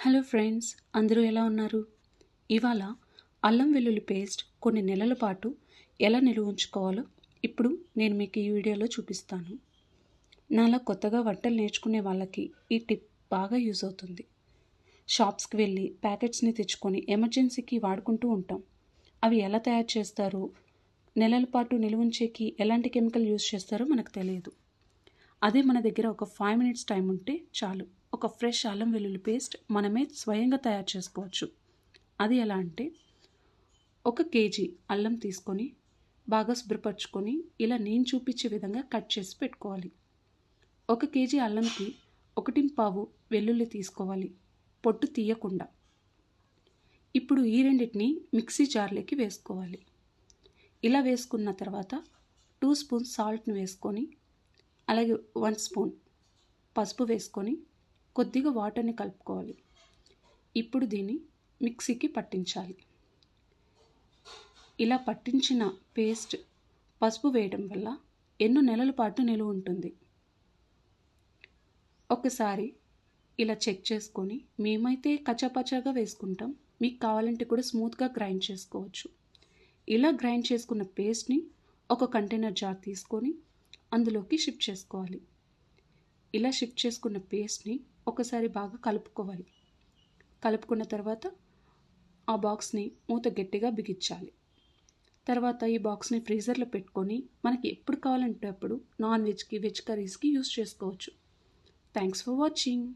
Hello friends, అందరూ ఎలా ఉన్నారు? ఇవాళ అల్లం వెల్లుల్లి పేస్ట్ కొన్ని నెలల పాటు ఎలా నిలువ ఉంచుకోవాలో ఇప్పుడు నేను మీకు ఈ వీడియోలో చూపిస్తాను. నాలా కొత్తగా వంటలు నేర్చుకునే వాళ్ళకి ఈ టిప్ బాగా యూజ్ అవుతుంది. షాప్స్కి వెళ్ళి ప్యాకెట్స్ని తెచ్చుకొని ఎమర్జెన్సీకి వాడుకుంటూ ఉంటాం. అవి ఎలా తయారు చేస్తారో, నెలల పాటు నిలువ ఉంచేకి ఎలాంటి కెమికల్ యూజ్ చేస్తారో మనకు తెలియదు. అదే మన దగ్గర ఒక 5 మినిట్స్ టైం ఉంటే చాలు, ఒక ఫ్రెష్ అల్లం వెల్లుల్లి పేస్ట్ మనమే స్వయంగా తయారు చేసుకోవచ్చు. అది ఎలా అంటే, 1 కేజీ అల్లం తీసుకొని బాగా శుభ్రపరచుకొని ఇలా నేను చూపించే విధంగా కట్ చేసి పెట్టుకోవాలి. 1 కేజీ అల్లంకి 1.25 వెల్లుల్లి తీసుకోవాలి, పొట్టు తీయకుండా. ఇప్పుడు ఈ రెండింటిని మిక్సీ జార్లోకి వేసుకోవాలి. ఇలా వేసుకున్న తర్వాత 2 స్పూన్స్ సాల్ట్ని వేసుకొని, అలాగే 1 స్పూన్ పసుపు వేసుకొని కొద్దిగా వాటర్ని కలుపుకోవాలి. ఇప్పుడు దీన్ని మిక్సీకి పట్టించాలి. ఇలా పట్టించిన పేస్ట్ పసుపు వేయడం వల్ల ఎన్నో నెలల పాటు నిలువ ఉంటుంది. ఒకసారి ఇలా చెక్ చేసుకొని, మేమైతే కచ్చాపచ్చాగా వేసుకుంటాం, మీకు కావాలంటే కూడా స్మూత్గా గ్రైండ్ చేసుకోవచ్చు. ఇలా గ్రైండ్ చేసుకున్న పేస్ట్ని ఒక కంటైనర్ జార్ తీసుకొని అందులోకి షిఫ్ట్ చేసుకోవాలి. ఇలా షిఫ్ట్ చేసుకున్న పేస్ట్ని ఒకసారి బాగా కలుపుకోవాలి. కలుపుకున్న తర్వాత ఆ బాక్స్ని మూత గట్టిగా బిగించాలి. తర్వాత ఈ బాక్స్ని ఫ్రీజర్లో పెట్టుకొని మనకి ఎప్పుడు కావాలంటే అప్పుడు నాన్ వెజ్కి, వెజ్ కర్రీస్కి యూస్ చేసుకోవచ్చు. Thanks for watching.